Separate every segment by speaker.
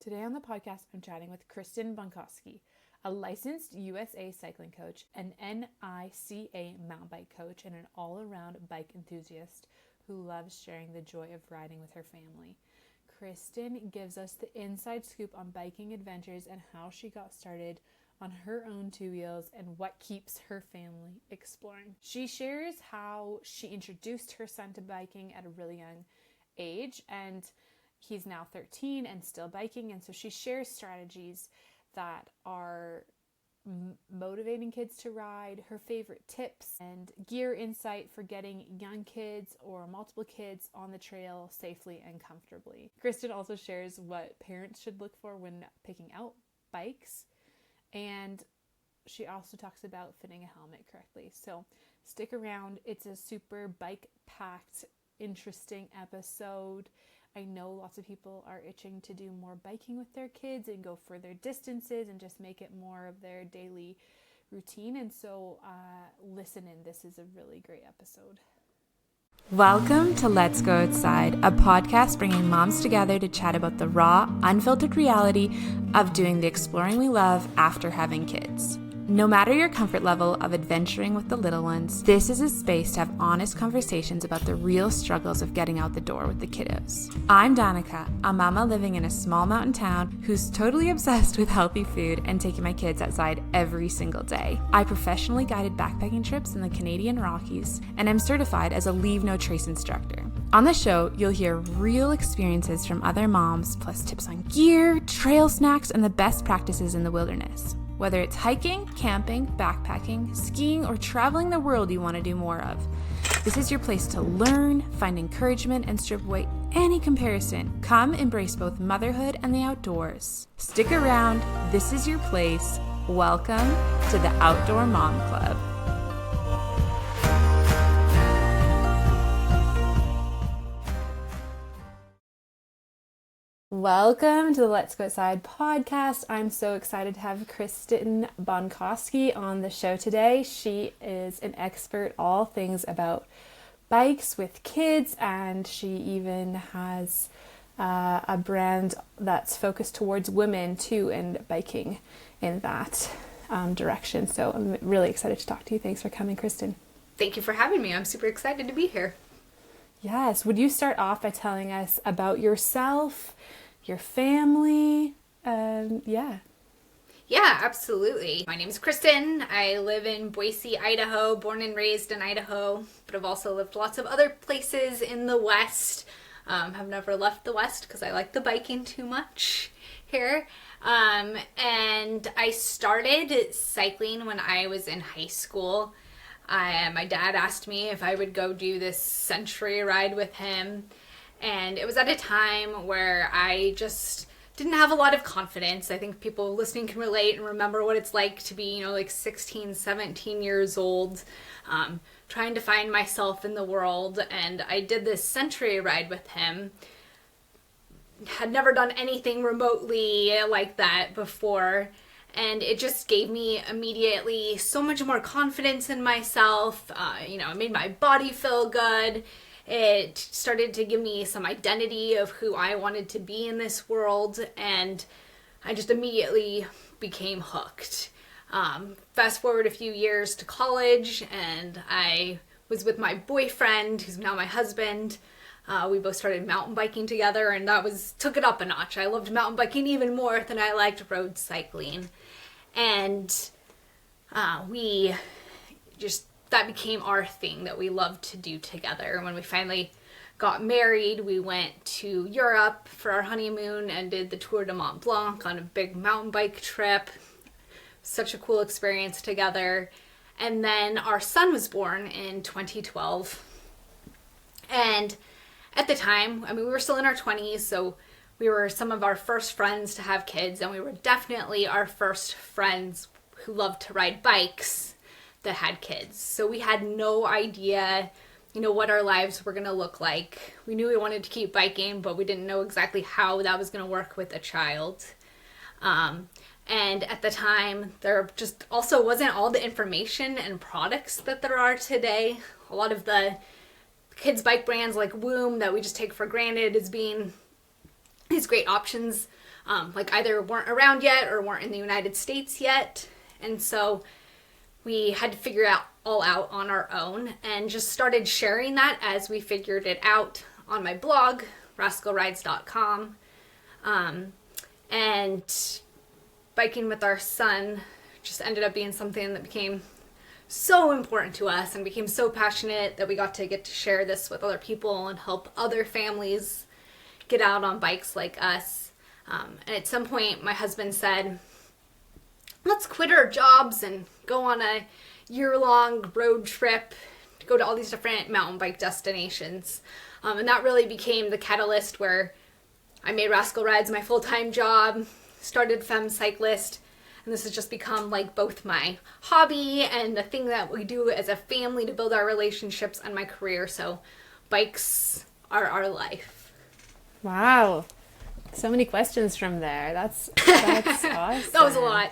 Speaker 1: Today on the podcast, I'm chatting with Kristen a licensed USA cycling coach, an NICA mountain bike coach, and an all-around bike enthusiast who loves sharing the joy of riding with her family. Kristen gives us the inside scoop on biking adventures and how she got started on her own two wheels and what keeps her family exploring. She shares how she introduced her son to biking at a really young age, and he's now 13 and still biking, and so she shares strategies that are motivating kids to ride, her favorite tips and gear insight for getting young kids or multiple kids on the trail safely and comfortably. Kristen also shares what parents should look for when picking out bikes, and she also talks about fitting a helmet correctly. So stick around. It's a super bike-packed, interesting episode. I know lots of people are itching to do more biking with their kids and go further distances and just make it more of their daily routine. And so listen in. This is a really great episode. Welcome to Let's Go Outside, a podcast bringing moms together to chat about the raw, unfiltered reality of doing the exploring we love after having kids. No matter your comfort level of adventuring with the little ones, this is a space to have honest conversations about the real struggles of getting out the door with the kiddos. I'm Danica, a mama living in a small mountain town who's totally obsessed with healthy food and taking my kids outside every single day. I professionally guided backpacking trips in the Canadian Rockies, and I'm certified as a Leave No Trace instructor. On the show, you'll hear real experiences from other moms, plus tips on gear, trail snacks, and the best practices in the wilderness. Whether it's hiking, camping, backpacking, skiing, or traveling the world you want to do more of, this is your place to learn, find encouragement, and strip away any comparison. Come embrace both motherhood and the outdoors. Stick around. This is your place. Welcome to the Outdoor Mom Club. Welcome to the Let's Go Outside podcast. I'm so excited to have Kristen Bonkowski on the show today. She is an expert all things about bikes with kids, and she even has a brand that's focused towards women too and biking in that direction. So I'm really excited to talk to you. Thanks for coming, Kristen.
Speaker 2: Thank you for having me. I'm super excited to be here.
Speaker 1: Yes. Would you start off by telling us about yourself, your family? Yeah,
Speaker 2: absolutely. My name is Kristen. I live in Boise, Idaho, born and raised in Idaho, but I've also lived lots of other places in the West. Have never left the West because I like the biking too much here. And I started cycling when I was in high school. My dad asked me if I would go do this century ride with him. And it was at a time where I just didn't have a lot of confidence. I think people listening can relate and remember what it's like to be, like 16, 17 years old, trying to find myself in the world. And I did this century ride with him. Had never done anything remotely like that before. And it just gave me immediately so much more confidence in myself. It made my body feel good. It started to give me some identity of who I wanted to be in this world, and I just immediately became hooked. Fast forward a few years to college, and I was with my boyfriend, who's now my husband. We both started mountain biking together, and took it up a notch. I loved mountain biking even more than I liked road cycling. And that became our thing that we loved to do together. When we finally got married, we went to Europe for our honeymoon and did the Tour de Mont Blanc on a big mountain bike trip. Such a cool experience together. And then our son was born in 2012. And at the time, we were still in our 20s, so we were some of our first friends to have kids, and we were definitely our first friends who loved to ride bikes that had kids. So we had no idea, what our lives were going to look like. We knew we wanted to keep biking, but we didn't know exactly how that was going to work with a child. And at the time, there just also wasn't all the information and products that there are today. A lot of the kids' bike brands like Woom that we just take for granted as being these great options like either weren't around yet or weren't in the United States yet. And so we had to figure it all out on our own and just started sharing that as we figured it out on my blog, rascalrides.com. And biking with our son just ended up being something that became so important to us and became so passionate that we get to share this with other people and help other families get out on bikes like us. And at some point, my husband said, let's quit our jobs and go on a year-long road trip to go to all these different mountain bike destinations. And that really became the catalyst where I made Rascal Rides my full-time job, started Femme Cyclist, and this has just become like both my hobby and the thing that we do as a family to build our relationships and my career. So bikes are our life.
Speaker 1: Wow. So many questions from there. That's awesome.
Speaker 2: That was a lot.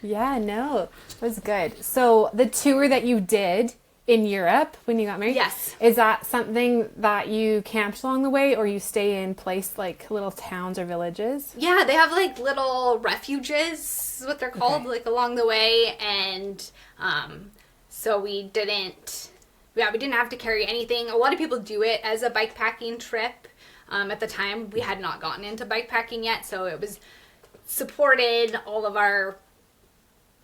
Speaker 1: Yeah, no, it was good. So the tour that you did in Europe when you got married,
Speaker 2: yes,
Speaker 1: is that something that you camped along the way, or you stay in place like little towns or villages?
Speaker 2: Yeah, they have like little refuges, is what they're called,
Speaker 1: Okay.
Speaker 2: like along the way, and so we didn't have to carry anything. A lot of people do it as a bike packing trip. At the time, we had not gotten into bike packing yet, so it was supported. All of our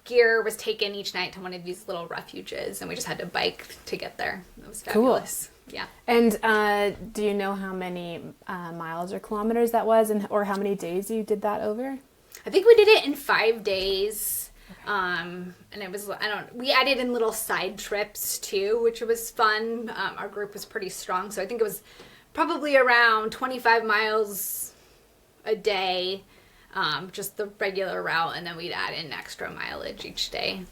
Speaker 2: gear was taken each night to one of these little refuges, and we just had to bike to get there. It was fabulous. Cool. Yeah.
Speaker 1: And do you know how many miles or kilometers that was, or how many days you did that over?
Speaker 2: I think we did it in 5 days. And it was, we added in little side trips too, which was fun. Our group was pretty strong, so I think it was probably around 25 miles a day, just the regular route, and then we'd add in extra mileage each day,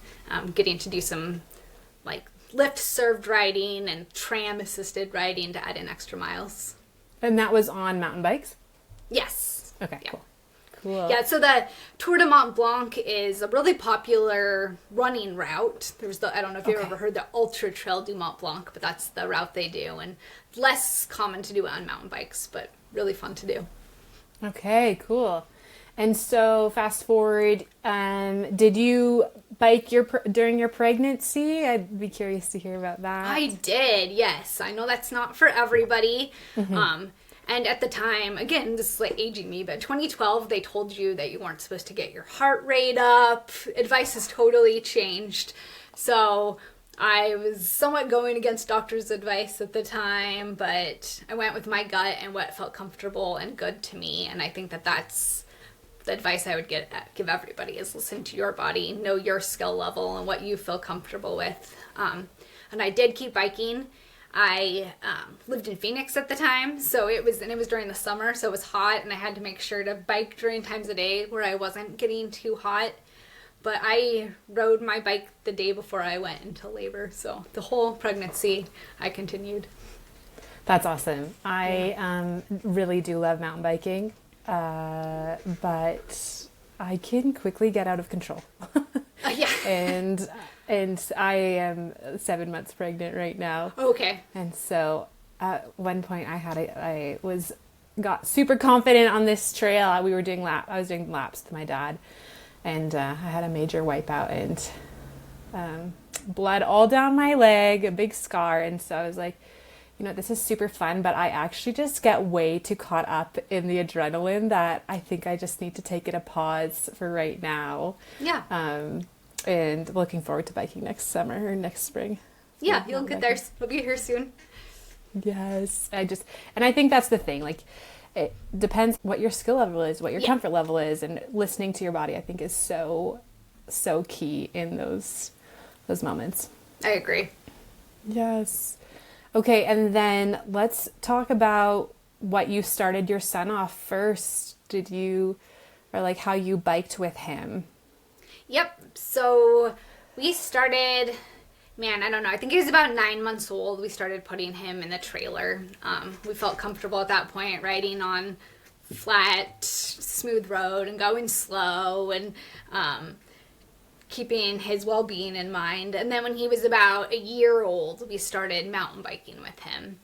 Speaker 2: getting to do some like lift served riding and tram assisted riding to add in extra miles.
Speaker 1: And that was on mountain bikes?
Speaker 2: Yes.
Speaker 1: Okay,
Speaker 2: yeah.
Speaker 1: Cool.
Speaker 2: Yeah, so the Tour de Mont Blanc is a really popular running route. There's I don't know if you've ever heard the Ultra Trail du Mont Blanc, but that's the route they do, and less common to do on mountain bikes, but really fun to do.
Speaker 1: Okay, cool. And so fast forward, did you bike during your pregnancy? I'd be curious to hear about that.
Speaker 2: I did, yes. I know that's not for everybody.
Speaker 1: Mm-hmm.
Speaker 2: And at the time, again, this is like aging me, but 2012, they told you that you weren't supposed to get your heart rate up. Advice has totally changed. So I was somewhat going against doctor's advice at the time, but I went with my gut and what felt comfortable and good to me. And I think that that's the advice I would give everybody is listen to your body, know your skill level and what you feel comfortable with. And I did keep biking. I lived in Phoenix at the time, so it was during the summer, so it was hot, and I had to make sure to bike during times of day where I wasn't getting too hot. But I rode my bike the day before I went into labor, so the whole pregnancy I continued.
Speaker 1: That's awesome. I really do love mountain biking, but I can quickly get out of control.
Speaker 2: Yeah.
Speaker 1: And I am 7 months pregnant right now.
Speaker 2: Okay.
Speaker 1: And so at one point I got super confident on this trail. I was doing laps with my dad, and I had a major wipeout and blood all down my leg, a big scar. And so I was like, this is super fun, but I actually just get way too caught up in the adrenaline that I think I just need to take it a pause for right now.
Speaker 2: Yeah.
Speaker 1: And looking forward to biking next summer or next spring.
Speaker 2: Yeah, you'll get there. We'll be here soon.
Speaker 1: Yes. And I think that's the thing. Like, it depends what your skill level is, what your comfort level is, and listening to your body, I think, is so, so key in those moments.
Speaker 2: I agree.
Speaker 1: Yes. Okay, and then let's talk about what you started your son off first. How you biked with him?
Speaker 2: Yep. So we started, I don't know. I think he was about 9 months old. We started putting him in the trailer. We felt comfortable at that point riding on flat, smooth road and going slow and keeping his well-being in mind. And then when he was about a year old, we started mountain biking with him.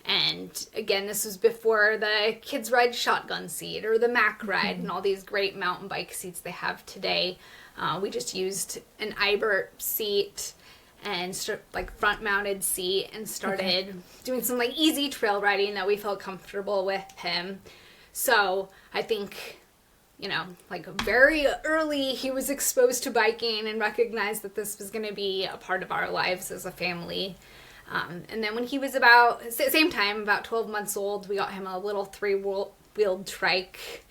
Speaker 2: And again, this was before the kids ride shotgun seat or the Mac ride and all these great mountain bike seats they have today. We just used an Ibert seat and like front mounted seat and started doing some like easy trail riding that we felt comfortable with him. So I think, you know, like very early he was exposed to biking and recognized that this was going to be a part of our lives as a family. And then when he was about, same time, about 12 months old, we got him a little 3-wheeled trike.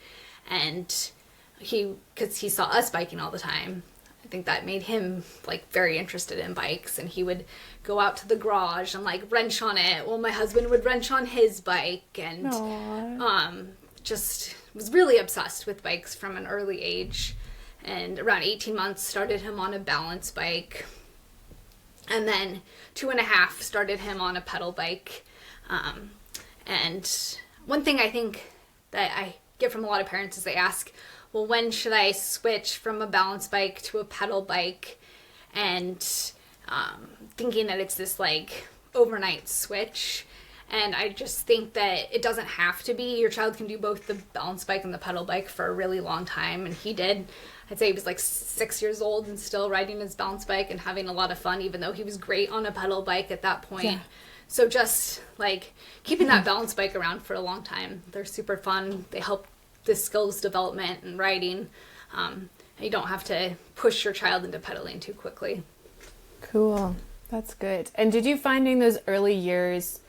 Speaker 2: And because he saw us biking all the time, I think that made him like very interested in bikes. And he would go out to the garage and like wrench on it. Well, my husband would wrench on his bike, and just was really obsessed with bikes from an early age. And around 18 months, started him on a balance bike. And then 2.5 started him on a pedal bike. And one thing I think that I get from a lot of parents is they ask, well, when should I switch from a balance bike to a pedal bike? And thinking that it's this like overnight switch. And I just think that it doesn't have to be. Your child can do both the balance bike and the pedal bike for a really long time. And he did. I'd say he was like 6 years old and still riding his balance bike and having a lot of fun, even though he was great on a pedal bike at that point. Yeah. So just like keeping that balance bike around for a long time. They're super fun. They help the skills development and riding. You don't have to push your child into pedaling too quickly.
Speaker 1: Cool. That's good. And did you find in those early years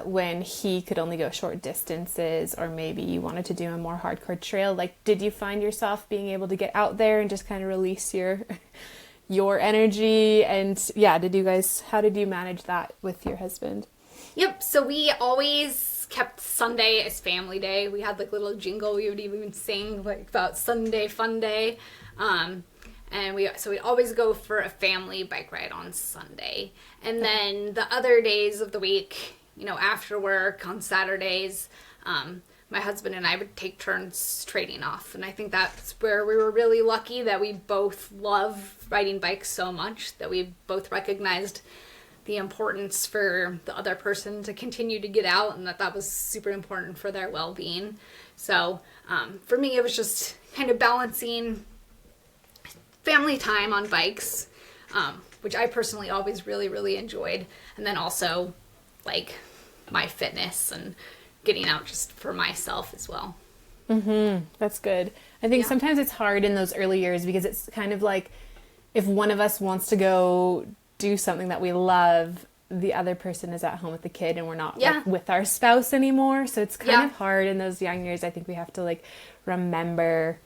Speaker 1: when he could only go short distances, or maybe you wanted to do a more hardcore trail, like did you find yourself being able to get out there and just kind of release your energy? And yeah, how did you manage that with your husband?
Speaker 2: Yep. So we always kept Sunday as family day. We had like little jingle we would even sing like about Sunday fun day. And we'd always go for a family bike ride on Sunday. And then the other days of the week, you know, after work on Saturdays, my husband and I would take turns trading off. And I think that's where we were really lucky that we both love riding bikes so much that we both recognized the importance for the other person to continue to get out, and that was super important for their well-being. So for me, it was just kind of balancing family time on bikes, which I personally always really, really enjoyed. And then also like my fitness and getting out just for myself as well.
Speaker 1: That's good. I think sometimes it's hard in those early years because it's kind of like if one of us wants to go do something that we love, the other person is at home with the kid and we're not like, with our spouse anymore. So it's kind of hard in those young years. I think we have to like remember,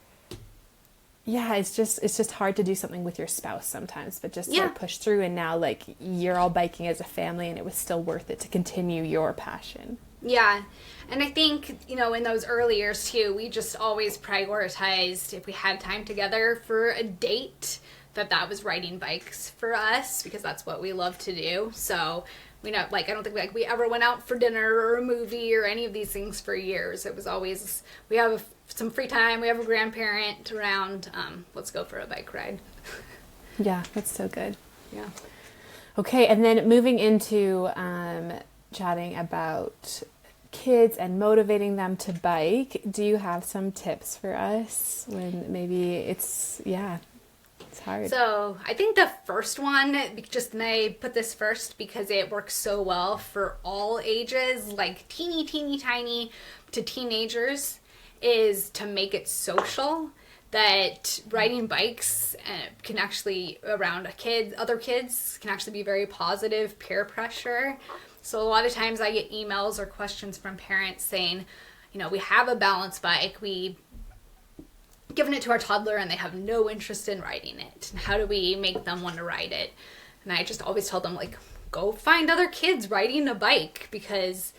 Speaker 1: it's just hard to do something with your spouse sometimes, but just like push through. And now like you're all biking as a family and it was still worth it to continue your passion.
Speaker 2: Yeah. And I think, you know, in those early years too, we just always prioritized if we had time together for a date, that was riding bikes for us because that's what we love to do. So we know, like, I don't think we ever went out for dinner or a movie or any of these things for years. It was always, we have some free time, we have a grandparent around, let's go for a bike ride.
Speaker 1: Yeah, that's so good.
Speaker 2: Yeah.
Speaker 1: Okay, and then moving into chatting about kids and motivating them to bike, do you have some tips for us when maybe it's hard?
Speaker 2: So I think the first one, and I put this first because it works so well for all ages, like teeny tiny to teenagers, is to make it social. That riding bikes can actually, around other kids, can actually be very positive peer pressure. So a lot of times I get emails or questions from parents saying, you know, we have a balance bike, we given it to our toddler and they have no interest in riding it. How do we make them want to ride it? And I just always tell them, like, go find other kids riding a bike because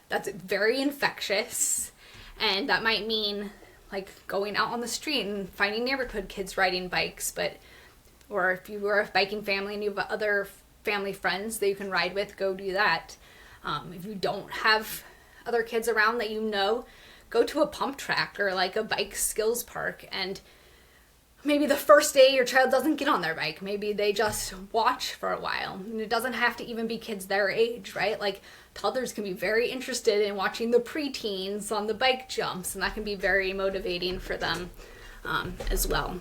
Speaker 2: that's very infectious. And that might mean like going out on the street and finding neighborhood kids riding bikes, or if you were a biking family and you have other family friends that you can ride with, go do that. If you don't have other kids around that you know, go to a pump track or like a bike skills park and maybe the first day your child doesn't get on their bike. Maybe they just watch for a while. And it doesn't have to even be kids their age, right? Like toddlers can be very interested in watching the preteens on the bike jumps, and that can be very motivating for them as well.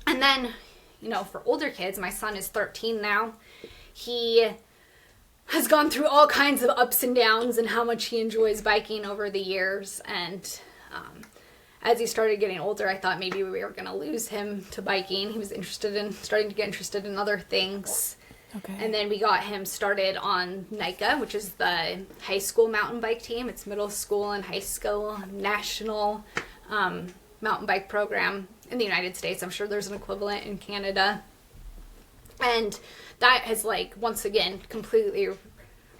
Speaker 2: And then, you know, for older kids, my son is 13 now. He has gone through all kinds of ups and downs and how much he enjoys biking over the years. And as he started getting older, I thought maybe we were going to lose him to biking. He was starting to get interested in other things.
Speaker 1: Okay.
Speaker 2: And then we got him started on NICA, which is the high school mountain bike team. It's middle school and high school national mountain bike program in the United States. I'm sure there's an equivalent in Canada. And that has, like, once again, completely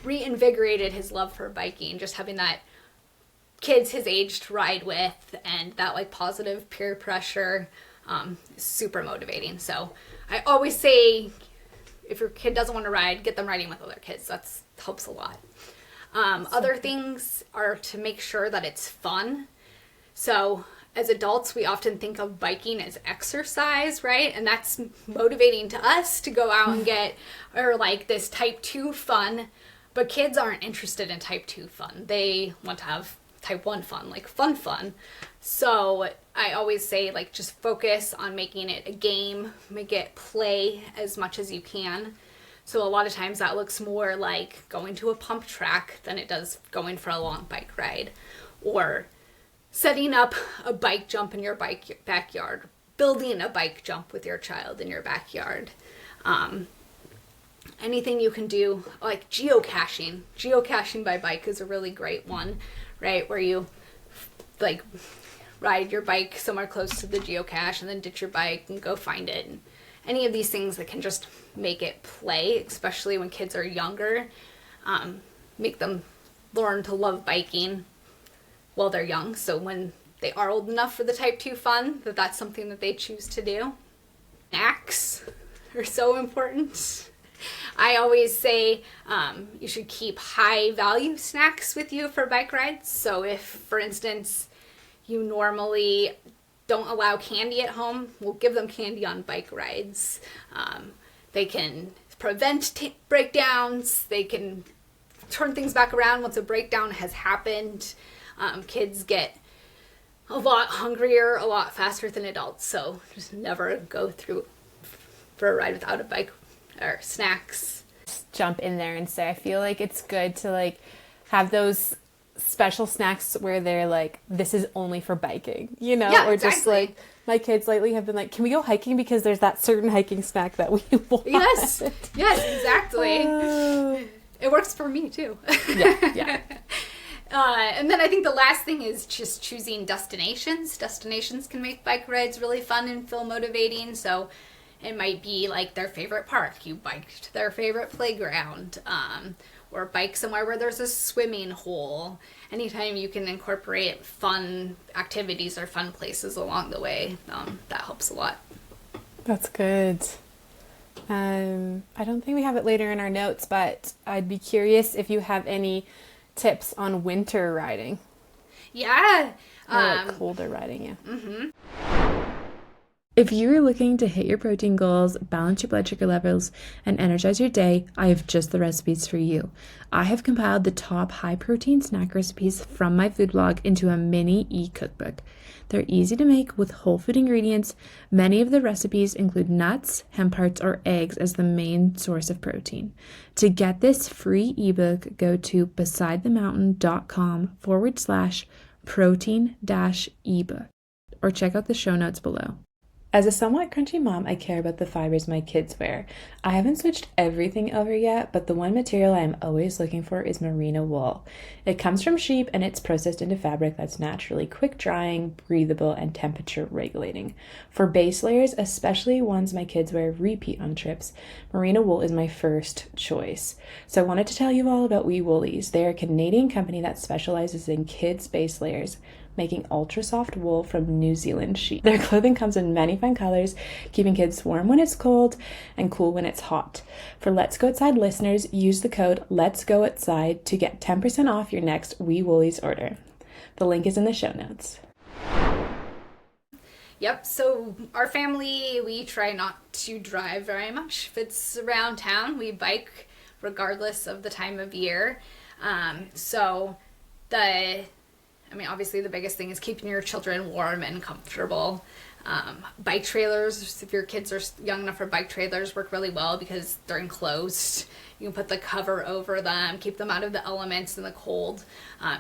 Speaker 2: reinvigorated his love for biking. Just having that kids his age to ride with and that, like, positive peer pressure is super motivating. So I always say, if your kid doesn't want to ride, get them riding with other kids. That helps a lot. Other things are to make sure that it's fun. So as adults, we often think of biking as exercise, right? And that's motivating to us to go out and get, or like this type 2 fun. But kids aren't interested in type 2 fun. They want to have type 1 fun, like fun. So I always say, like, just focus on making it a game, make it play as much as you can. So a lot of times that looks more like going to a pump track than it does going for a long bike ride, or setting up a bike jump in your backyard, building a bike jump with your child in your backyard. Anything you can do, like geocaching. Geocaching by bike is a really great one, right? Where you, like, ride your bike somewhere close to the geocache and then ditch your bike and go find it. And any of these things that can just make it play, especially when kids are younger, make them learn to love biking while they're young. So when they are old enough for the type 2 fun, that's something that they choose to do. Snacks are so important. I always say you should keep high value snacks with you for bike rides. So if, for instance, you normally don't allow candy at home, we'll give them candy on bike rides. They can prevent breakdowns. They can turn things back around once a breakdown has happened. Kids get a lot hungrier a lot faster than adults, so just never go through for a ride without a bike or snacks.
Speaker 1: Just jump in there and say, I feel like it's good to, like, have those special snacks where they're like, this is only for biking, you know?
Speaker 2: Yeah,
Speaker 1: or
Speaker 2: exactly.
Speaker 1: Just like, my kids lately have been like, can we go hiking because there's that certain hiking snack that we want?
Speaker 2: Yes, exactly. It works for me too.
Speaker 1: Yeah.
Speaker 2: And then I think the last thing is just choosing destinations. Destinations can make bike rides really fun and feel motivating. So it might be like their favorite park. You bike to their favorite playground, or bike somewhere where there's a swimming hole. Anytime you can incorporate fun activities or fun places along the way, that helps a lot.
Speaker 1: That's good. I don't think we have it later in our notes, but I'd be curious if you have any tips on winter riding.
Speaker 2: Yeah.
Speaker 1: Or like colder riding, yeah.
Speaker 2: Mm-hmm.
Speaker 1: If you're looking to hit your protein goals, balance your blood sugar levels, and energize your day, I have just the recipes for you. I have compiled the top high-protein snack recipes from my food blog into a mini e-cookbook. They're easy to make with whole food ingredients. Many of the recipes include nuts, hemp hearts, or eggs as the main source of protein. To get this free ebook, go to besidethemountain.com/protein-ebook or check out the show notes below. As a somewhat crunchy mom, I care about the fibers my kids wear. I haven't switched everything over yet, but the one material I am always looking for is merino wool. It comes from sheep and it's processed into fabric that's naturally quick drying, breathable, and temperature regulating. For base layers, especially ones my kids wear repeat on trips, merino wool is my first choice. So I wanted to tell you all about Wee Woolies. They're a Canadian company that specializes in kids' base layers, making ultra soft wool from New Zealand sheep. Their clothing comes in many fun colors, keeping kids warm when it's cold and cool when it's hot. For Let's Go Outside listeners, use the code Let's Go Outside to get 10% off your next Wee Woolies order. The link is in the show notes.
Speaker 2: Yep. So our family, we try not to drive very much. If it's around town, we bike regardless of the time of year. So obviously the biggest thing is keeping your children warm and comfortable. Bike trailers, if your kids are young enough for bike trailers, work really well because they're enclosed. You can put the cover over them, keep them out of the elements and the cold.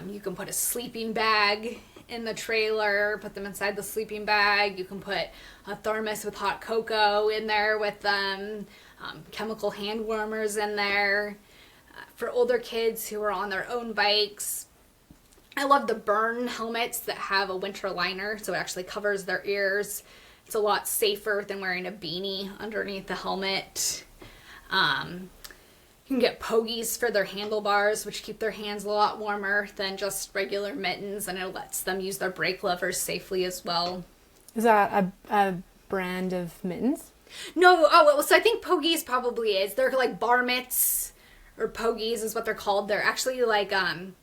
Speaker 2: You can put a sleeping bag in the trailer, put them inside the sleeping bag. You can put a thermos with hot cocoa in there with them, chemical hand warmers in there. For older kids who are on their own bikes, I love the burn helmets that have a winter liner, so it actually covers their ears. It's a lot safer than wearing a beanie underneath the helmet. You can get pogies for their handlebars, which keep their hands a lot warmer than just regular mittens, and it lets them use their brake levers safely as well.
Speaker 1: Is that a brand of mittens?
Speaker 2: No, so I think pogies probably is. They're like bar mitts, or pogies is what they're called. They're actually like a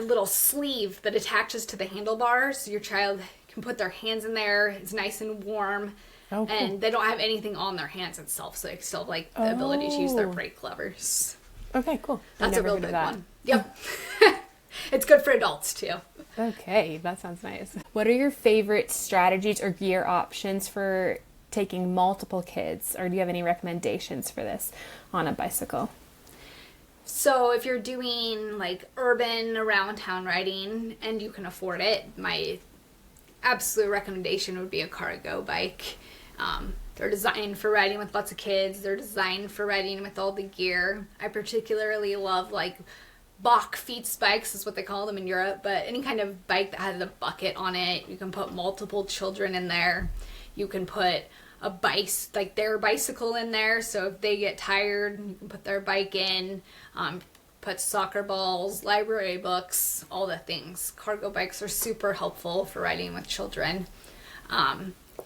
Speaker 2: little sleeve that attaches to the handlebars. So your child can put their hands in there. It's nice and warm. Oh, cool. And they don't have anything on their hands itself, so they still have like the ability to use their brake levers.
Speaker 1: Okay, cool.
Speaker 2: That's a real big one. Yep. It's good for adults too.
Speaker 1: Okay, that sounds nice. What are your favorite strategies or gear options for taking multiple kids, or do you have any recommendations for this on a bicycle?
Speaker 2: So if you're doing like urban around town riding and you can afford it, my absolute recommendation would be a cargo bike. They're designed for riding with lots of kids. They're designed for riding with all the gear. I particularly love like Bach Fiets bikes is what they call them in Europe, but any kind of bike that has a bucket on it. You can put multiple children in there. You can put their bicycle in there, so if they get tired, you can put their bike in. Put soccer balls, library books, all the things. Cargo bikes are super helpful for riding with children.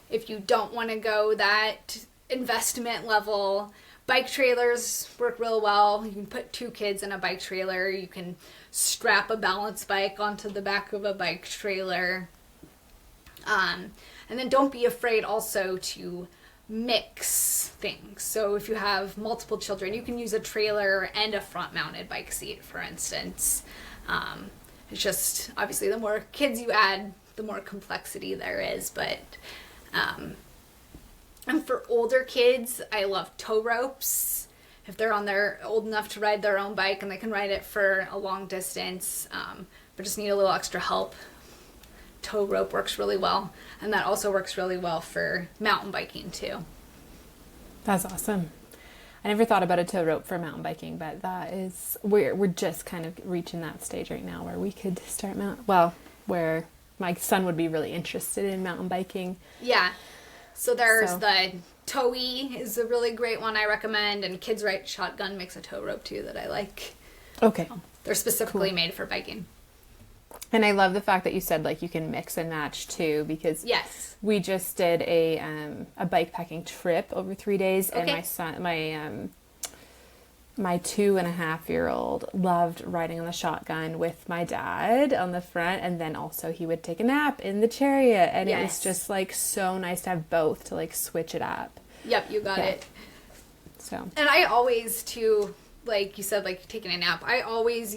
Speaker 2: If you don't want to go that investment level, bike trailers work real well. You can put 2 kids in a bike trailer. You can strap a balance bike onto the back of a bike trailer. And then don't be afraid also to mix things. So if you have multiple children, you can use a trailer and a front-mounted bike seat, for instance. It's just, obviously, the more kids you add, the more complexity there is. But and for older kids, I love tow ropes. If they're old enough to ride their own bike and they can ride it for a long distance, but just need a little extra help, tow rope works really well. And that also works really well for mountain biking too.
Speaker 1: That's awesome. I never thought about a tow rope for mountain biking, but that is, we're just kind of reaching that stage right now where we could start where my son would be really interested in mountain biking.
Speaker 2: Yeah. So there's the Towie is a really great one I recommend, and Kids Ride Shotgun makes a tow rope too that I like.
Speaker 1: Okay.
Speaker 2: They're specifically made for biking.
Speaker 1: And I love the fact that you said like you can mix and match too, because
Speaker 2: yes,
Speaker 1: we just did a bike packing trip over 3 days, and my son, my 2.5-year-old loved riding on the shotgun with my dad on the front, and then also he would take a nap in the chariot, and it was just like so nice to have both to like switch it up.
Speaker 2: Yep, you got it.
Speaker 1: So,
Speaker 2: and I always too, like you said, like taking a nap, I always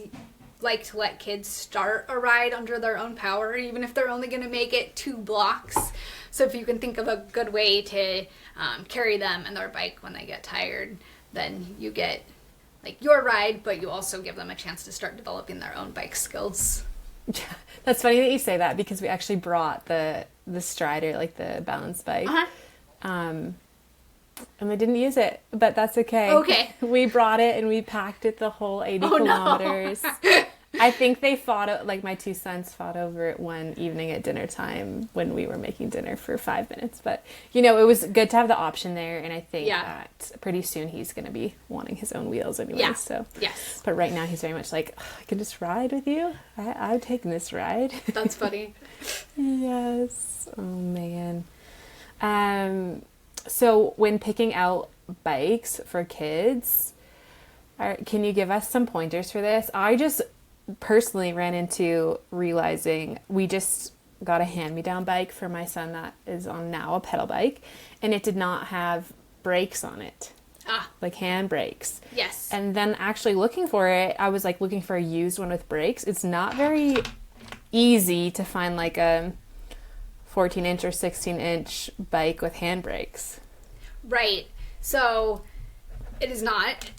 Speaker 2: like to let kids start a ride under their own power, even if they're only going to make it 2 blocks. So if you can think of a good way to carry them and their bike when they get tired, then you get like your ride, but you also give them a chance to start developing their own bike skills.
Speaker 1: That's funny that you say that, because we actually brought the Strider, like the balance bike. And they didn't use it, but that's okay.
Speaker 2: Okay.
Speaker 1: We brought it and we packed it the whole 80 kilometers. No. I think they fought, like my 2 sons fought over it one evening at dinner time when we were making dinner for 5 minutes. But, you know, it was good to have the option there. And I think that pretty soon he's going to be wanting his own wheels anyway.
Speaker 2: Yeah.
Speaker 1: So.
Speaker 2: Yes.
Speaker 1: But right now he's very much like, oh, I can just ride with you. I've taken this ride.
Speaker 2: That's funny.
Speaker 1: Yes. Oh, man. So when picking out bikes for kids, can you give us some pointers for this? I just personally ran into realizing we got a hand-me-down bike for my son that is on now a pedal bike, and it did not have brakes on it. Like hand brakes.
Speaker 2: Yes.
Speaker 1: And then actually looking for it, I was like looking for a used one with brakes. It's not very easy to find like a 14-inch or 16-inch bike with hand brakes.
Speaker 2: Right. So it is not.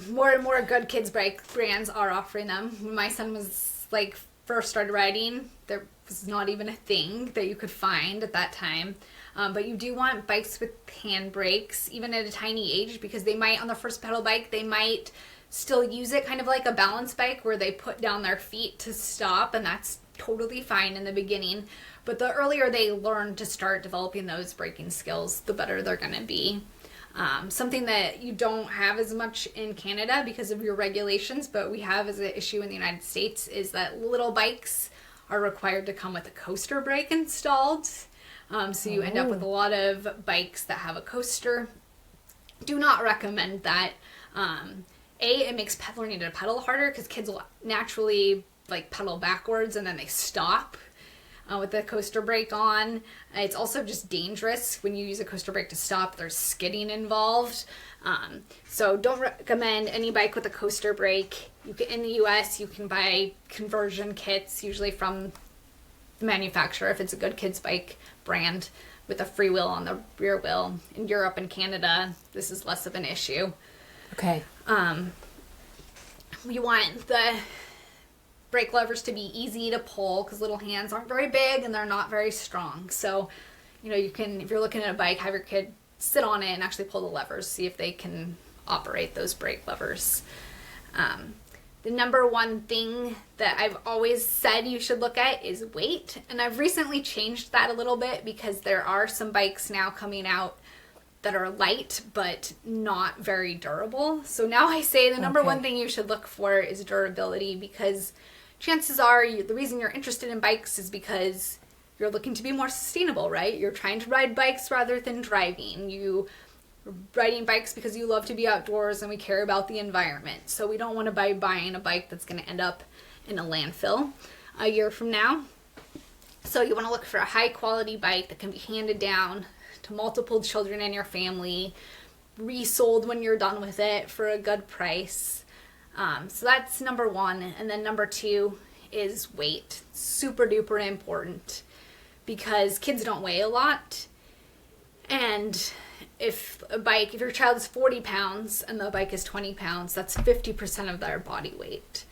Speaker 2: More and more good kids bike brands are offering them. When my son was like first started riding, there was not even a thing that you could find at that time. But you do want bikes with hand brakes, even at a tiny age, because they might, on the first pedal bike, they might still use it kind of like a balance bike where they put down their feet to stop, and that's totally fine in the beginning. But the earlier they learn to start developing those braking skills, the better they're going to be. Something that you don't have as much in Canada because of your regulations, but we have as an issue in the United States, is that little bikes are required to come with a coaster brake installed. So you end up with a lot of bikes that have a coaster. Do not recommend that. It makes learning to pedal harder because kids will naturally like pedal backwards and then they stop with the coaster brake on. It's also just dangerous when you use a coaster brake to stop. There's skidding involved. So don't recommend any bike with a coaster brake. In the US, you can buy conversion kits, usually from the manufacturer if it's a good kids bike brand, with a free wheel on the rear wheel. In Europe and Canada, this is less of an issue.
Speaker 1: Okay.
Speaker 2: You want the brake levers to be easy to pull because little hands aren't very big and they're not very strong. So, you can, if you're looking at a bike, have your kid sit on it and actually pull the levers, see if they can operate those brake levers. The number one thing that I've always said you should look at is weight. And I've recently changed that a little bit because there are some bikes now coming out that are light but not very durable. So now I say the number one thing you should look for is durability, because chances are the reason you're interested in bikes is because you're looking to be more sustainable, right? You're trying to ride bikes rather than driving. You riding bikes because you love to be outdoors and we care about the environment. So we don't want to be buying a bike that's going to end up in a landfill a year from now. So you want to look for a high quality bike that can be handed down to multiple children in your family, resold when you're done with it for a good price. So that's number one. And then number two is weight. Super duper important because kids don't weigh a lot. And if your child is 40 pounds and the bike is 20 pounds, that's 50% of their body weight.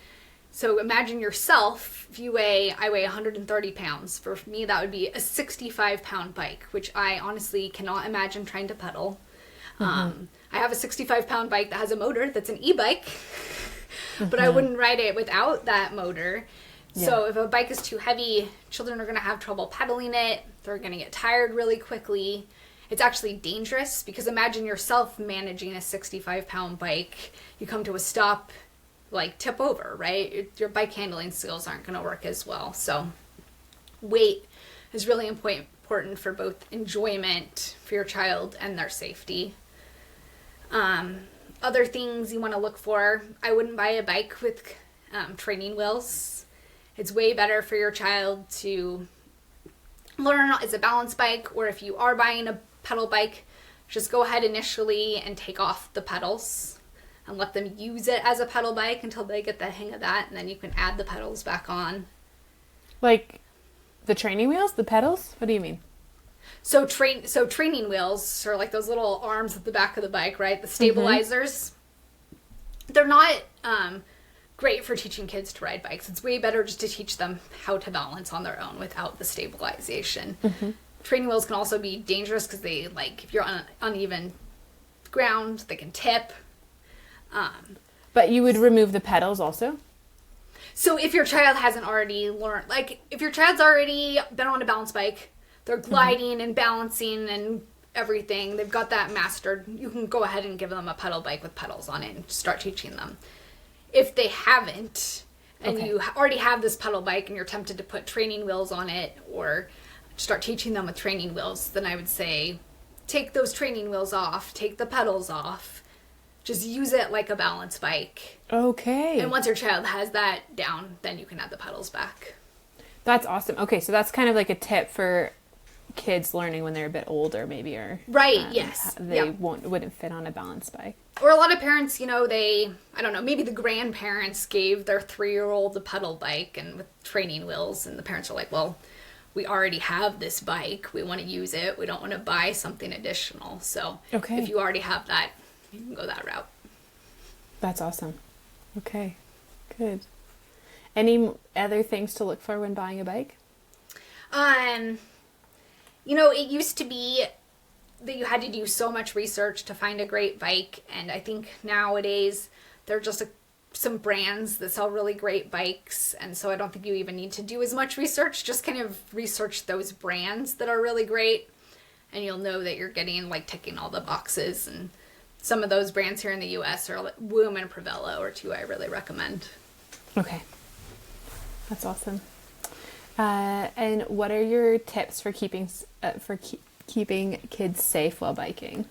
Speaker 2: So imagine yourself, I weigh 130 pounds. For me, that would be a 65-pound bike, which I honestly cannot imagine trying to pedal. I have a 65-pound bike that has a motor that's an e-bike, but I wouldn't ride it without that motor. Yeah. So if a bike is too heavy, children are going to have trouble pedaling it. They're going to get tired really quickly. It's actually dangerous because imagine yourself managing a 65-pound bike. You come to a stop, like tip over, right? Your bike handling skills aren't going to work as well. So weight is really important for both enjoyment for your child and their safety. Other things you want to look for, I wouldn't buy a bike with training wheels. It's way better for your child to learn as a balance bike, or if you are buying a pedal bike, just go ahead initially and take off the pedals and let them use it as a pedal bike until they get the hang of that, and then you can add the pedals back on.
Speaker 1: Like the training wheels, the pedals? What do you mean?
Speaker 2: So training wheels are like those little arms at the back of the bike, right? The stabilizers. They're not great for teaching kids to ride bikes. It's way better just to teach them how to balance on their own without the stabilization. Training wheels can also be dangerous because they, like, if you're on uneven ground, they can tip.
Speaker 1: But you would remove the pedals also?
Speaker 2: So if your child hasn't already learned, like if your child's already been on a balance bike, they're gliding and balancing and everything, they've got that mastered, you can go ahead and give them a pedal bike with pedals on it and start teaching them. If they haven't, and you already have this pedal bike and you're tempted to put training wheels on it or start teaching them with training wheels, then I would say take those training wheels off, take the pedals off, just use it like a balance bike.
Speaker 1: Okay.
Speaker 2: And once your child has that down, then you can add the pedals back.
Speaker 1: That's awesome. Okay, so that's kind of like a tip for kids learning when they're a bit older, maybe, or
Speaker 2: Right, yes.
Speaker 1: they
Speaker 2: Yep.
Speaker 1: wouldn't fit on a balance bike.
Speaker 2: Or a lot of parents, I don't know, maybe the grandparents gave their 3-year-old a pedal bike and with training wheels, and the parents are like, well, we already have this bike. We want to use it. We don't want to buy something additional. So
Speaker 1: Okay.
Speaker 2: if you already have that, you can go that route.
Speaker 1: That's awesome. Okay, good. Any other things to look for when buying a bike?
Speaker 2: It used to be that you had to do so much research to find a great bike, and I think nowadays there are just some brands that sell really great bikes, and so I don't think you even need to do as much research. Just kind of research those brands that are really great, and you'll know that you're getting ticking all the boxes. And some of those brands here in the U.S. are Woom and Provello are two I really recommend.
Speaker 1: Okay, that's awesome. And what are your tips for keeping kids safe while biking?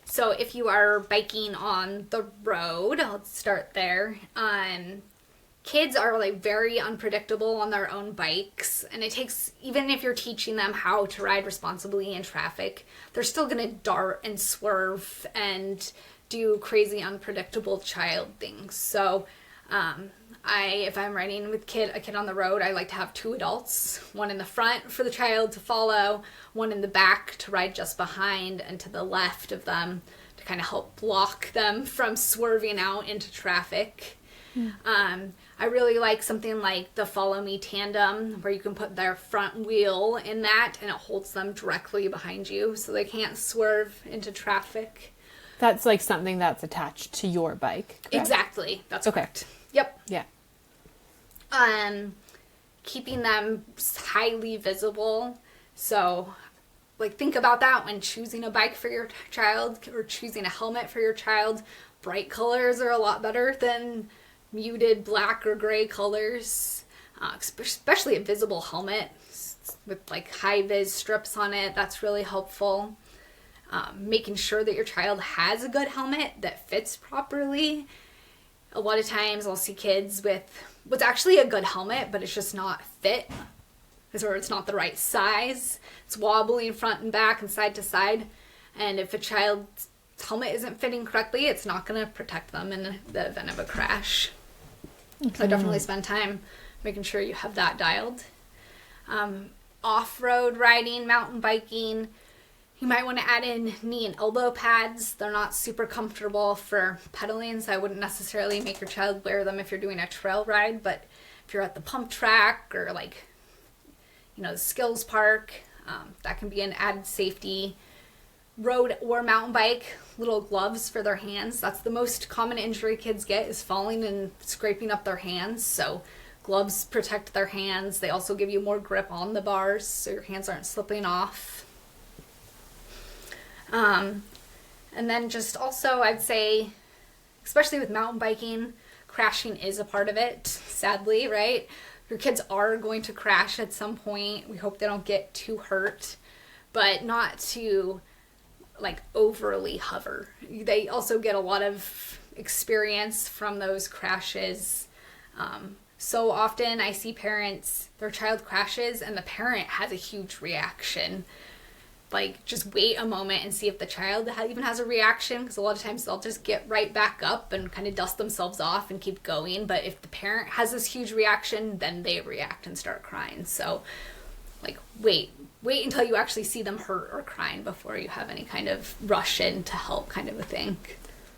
Speaker 2: So if you are biking on the road, let's start there. Kids are very unpredictable on their own bikes, and it takes, even if you're teaching them how to ride responsibly in traffic, they're still going to dart and swerve and do crazy unpredictable child things. So if I'm riding with a kid on the road, I like to have 2 adults, one in the front for the child to follow, one in the back to ride just behind and to the left of them to kind of help block them from swerving out into traffic. I really like something like the Follow Me Tandem, where you can put their front wheel in that and it holds them directly behind you so they can't swerve into traffic.
Speaker 1: That's like something that's attached to your bike, correct?
Speaker 2: Exactly. That's
Speaker 1: okay.
Speaker 2: Correct. Yep.
Speaker 1: Yeah.
Speaker 2: Keeping them highly visible. So, think about that when choosing a bike for your child or choosing a helmet for your child. Bright colors are a lot better than muted black or gray colors, especially a visible helmet with high vis strips on it. That's really helpful. Making sure that your child has a good helmet that fits properly. A lot of times I'll see kids with what's actually a good helmet, but it's just not fit, or it's not the right size. It's wobbling front and back and side to side. And if a child's helmet isn't fitting correctly, it's not going to protect them in the event of a crash. Okay. So definitely spend time making sure you have that dialed. Off-road riding, mountain biking, you might want to add in knee and elbow pads. They're not super comfortable for pedaling, so I wouldn't necessarily make your child wear them if you're doing a trail ride. But if you're at the pump track or the skills park, that can be an added safety. Road or mountain bike, little gloves for their hands. That's the most common injury kids get, is falling and scraping up their hands. So gloves protect their hands. They also give you more grip on the bars so your hands aren't slipping off. And then just also, I'd say, especially with mountain biking, crashing is a part of it, sadly, right? Your kids are going to crash at some point. We hope they don't get too hurt, but not to overly hover. They also get a lot of experience from those crashes. So often I see parents, their child crashes and the parent has a huge reaction. Just wait a moment and see if the child even has a reaction, because a lot of times they'll just get right back up and kind of dust themselves off and keep going. But if the parent has this huge reaction, then they react and start crying. So wait until you actually see them hurt or crying before you have any kind of rush in to help, kind of a thing.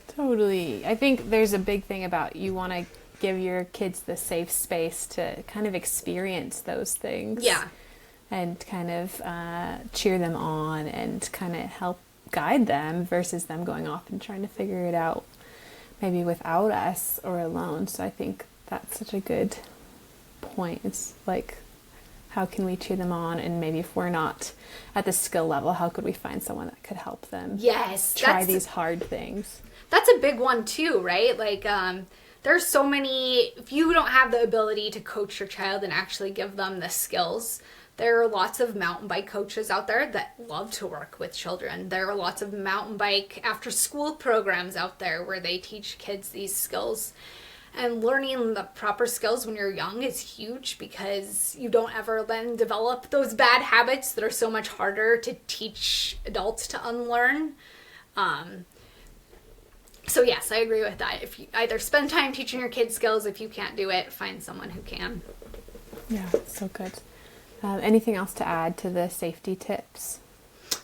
Speaker 1: Totally. I think there's a big thing about you want to give your kids the safe space to kind of experience those things.
Speaker 2: Yeah.
Speaker 1: And kind of cheer them on and kind of help guide them versus them going off and trying to figure it out maybe without us or alone. So I think that's such a good point. It's how can we cheer them on, and maybe if we're not at the skill level, how could we find someone that could help them try these hard things?
Speaker 2: That's a big one too, right? There's so many, if you don't have the ability to coach your child and actually give them the skills, there are lots of mountain bike coaches out there that love to work with children. There are lots of mountain bike after school programs out there where they teach kids these skills. And learning the proper skills when you're young is huge because you don't ever then develop those bad habits that are so much harder to teach adults to unlearn. So yes, I agree with that. If you either spend time teaching your kids skills, if you can't do it, find someone who can.
Speaker 1: Yeah, so good. Anything else to add to the safety tips?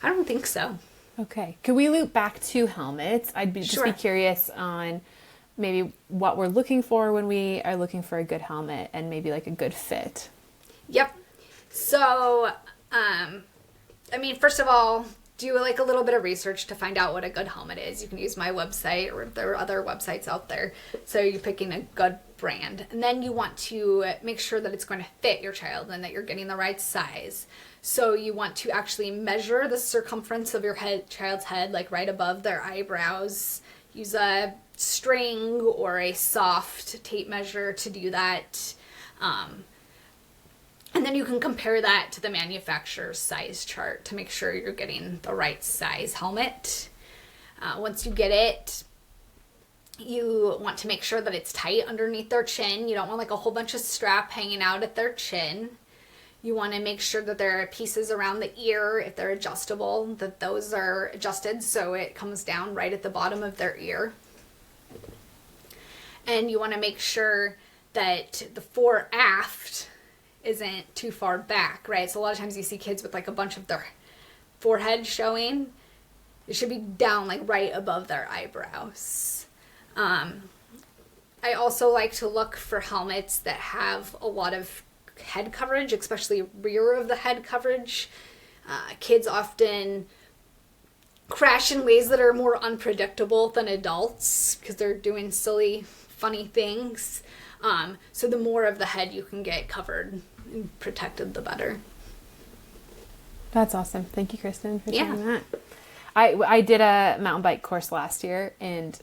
Speaker 2: I don't think so.
Speaker 1: Okay. Could we loop back to helmets? I'd be just be curious on maybe what we're looking for when we are looking for a good helmet and maybe like a good fit.
Speaker 2: Yep. So, I mean, first of all, do like a little bit of research to find out what a good helmet is. You can use my website, or there are other websites out there. So you're picking a good brand. And then you want to make sure that it's going to fit your child and that you're getting the right size. So you want to actually measure the circumference of your child's head, like right above their eyebrows. Use a string or a soft tape measure to do that. And then you can compare that to the manufacturer's size chart to make sure you're getting the right size helmet. Once you get it, you want to make sure that it's tight underneath their chin. You don't want like a whole bunch of strap hanging out at their chin. You want to make sure that there are pieces around the ear, if they're adjustable, that those are adjusted so it comes down right at the bottom of their ear. And you want to make sure that the fore aft isn't too far back, right? So a lot of times you see kids with like a bunch of their forehead showing. It should be down like right above their eyebrows. I also like to look for helmets that have a lot of head coverage, especially rear of the head coverage. Kids often crash in ways that are more unpredictable than adults because they're doing silly, funny things. So the more of the head you can get covered and protected, the better.
Speaker 1: That's awesome. Thank you, Kristen, for sharing that. I did a mountain bike course last year, and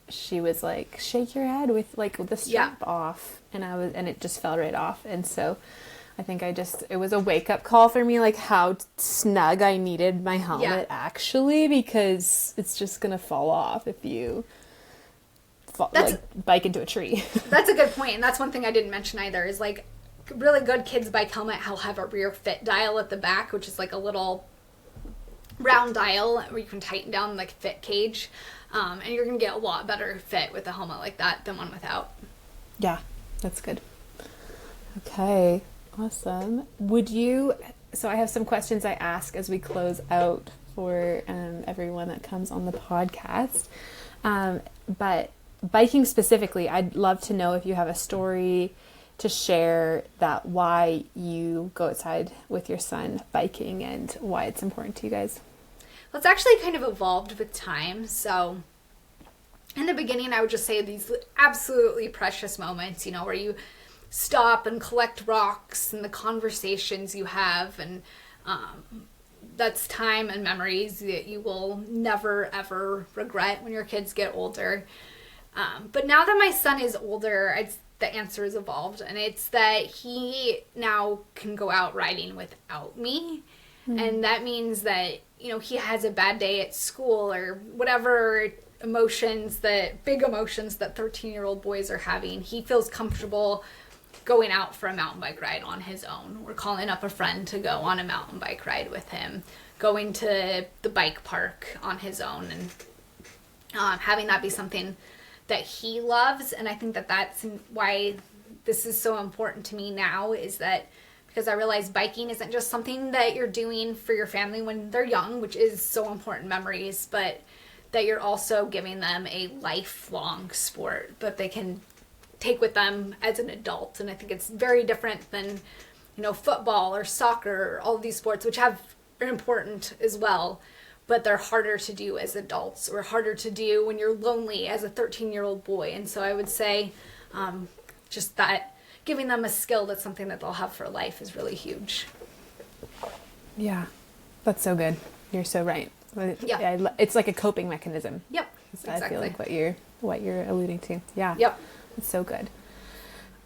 Speaker 1: she was like, shake your head with the strap off, and it just fell right off. And so I think it was a wake up call for me, like how snug I needed my helmet actually, because it's just gonna fall off if you bike into a tree.
Speaker 2: That's a good point, and that's one thing I didn't mention either, is like really good kids bike helmet will have a rear fit dial at the back, which is like a little round dial where you can tighten down like fit cage, and you're gonna get a lot better fit with a helmet like that than one without.
Speaker 1: Yeah, that's good. Okay, awesome. So I have some questions I ask as we close out for everyone that comes on the podcast, but biking specifically, I'd love to know if you have a story to share that why you go outside with your son biking and why it's important to you guys.
Speaker 2: Well, it's actually kind of evolved with time. So in the beginning, I would just say these absolutely precious moments, where you stop and collect rocks and the conversations you have, and that's time and memories that you will never, ever regret when your kids get older. But now that my son is older, the answer has evolved, and it's that he now can go out riding without me. And that means that, he has a bad day at school or whatever big emotions that 13-year-old boys are having. He feels comfortable going out for a mountain bike ride on his own. We're calling up a friend to go on a mountain bike ride with him, going to the bike park on his own, and having that be something that he loves. And I think that that's why this is so important to me now, is that because I realize biking isn't just something that you're doing for your family when they're young, which is so important memories, but that you're also giving them a lifelong sport that they can take with them as an adult. And I think it's very different than, football or soccer, or all of these sports, which are important as well, but they're harder to do as adults, or harder to do when you're lonely as a 13-year-old boy. And so I would say just that giving them a skill that's something that they'll have for life is really huge.
Speaker 1: Yeah, that's so good. You're so right. Yeah. It's like a coping mechanism.
Speaker 2: Yep, exactly.
Speaker 1: I feel like what you're alluding to. Yeah.
Speaker 2: Yep.
Speaker 1: It's so good.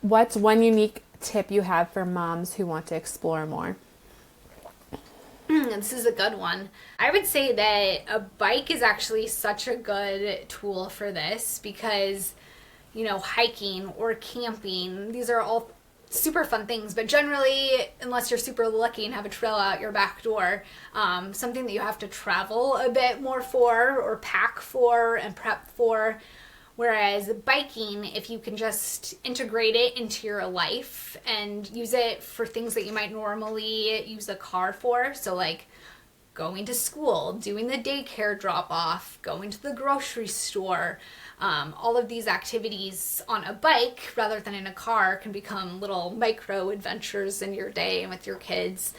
Speaker 1: What's one unique tip you have for moms who want to explore more?
Speaker 2: This is a good one. I would say that a bike is actually such a good tool for this, because hiking or camping. These are all super fun things, but generally, unless you're super lucky and have a trail out your back door, something that you have to travel a bit more for, or pack for and prep for. Whereas biking, if you can just integrate it into your life and use it for things that you might normally use a car for, so like going to school, doing the daycare drop off, going to the grocery store, all of these activities on a bike rather than in a car can become little micro adventures in your day and with your kids.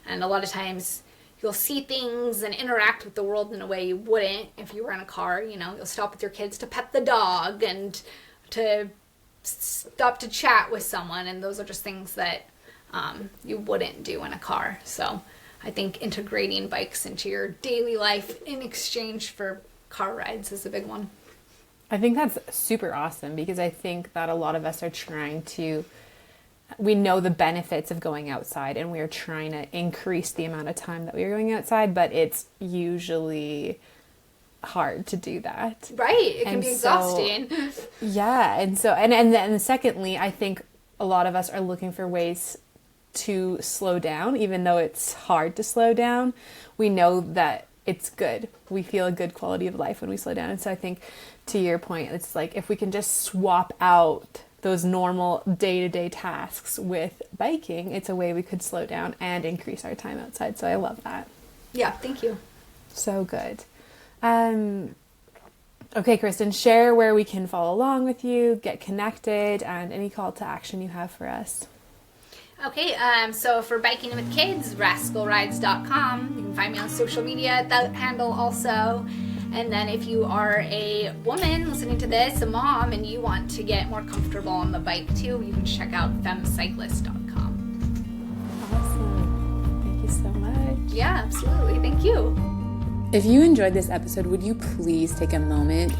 Speaker 2: And a lot of times you'll see things and interact with the world in a way you wouldn't if you were in a car. You'll stop with your kids to pet the dog and to stop to chat with someone, and those are just things that you wouldn't do in a car. So I think integrating bikes into your daily life in exchange for car rides is a big one.
Speaker 1: I think that's super awesome, because I think that a lot of us are we know the benefits of going outside, and we are trying to increase the amount of time that we are going outside, but it's usually hard to do that.
Speaker 2: Right. It can be exhausting.
Speaker 1: Yeah. And then secondly, I think a lot of us are looking for ways to slow down, even though it's hard to slow down. We know that it's good. We feel a good quality of life when we slow down. And so I think, to your point, it's like if we can just swap out those normal day-to-day tasks with biking, it's a way we could slow down and increase our time outside. So I love that.
Speaker 2: Yeah, thank you.
Speaker 1: So good. Okay, Kristen, share where we can follow along with you, get connected, and any call to action you have for us.
Speaker 2: Okay, so for Biking with Kids, rascalrides.com. You can find me on social media at that handle also. And then if you are a woman listening to this, a mom, and you want to get more comfortable on the bike too, you can check out femcyclist.com.
Speaker 1: Awesome. Thank you so much.
Speaker 2: Yeah, absolutely. Thank you.
Speaker 3: If you enjoyed this episode, would you please take a moment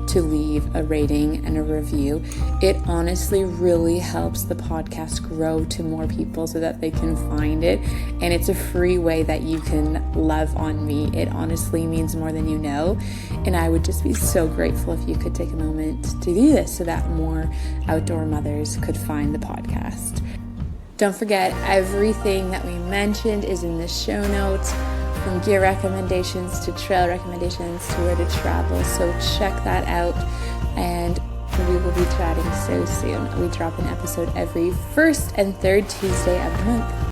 Speaker 3: to leave a rating and a review? It honestly really helps the podcast grow to more people so that they can find it. And it's a free way that you can love on me. It honestly means more than you know. And I would just be so grateful if you could take a moment to do this so that more outdoor mothers could find the podcast. Don't forget, everything that we mentioned is in the show notes, from gear recommendations to trail recommendations to where to travel. So check that out, and we will be chatting so soon. We drop an episode every first and third Tuesday of the month.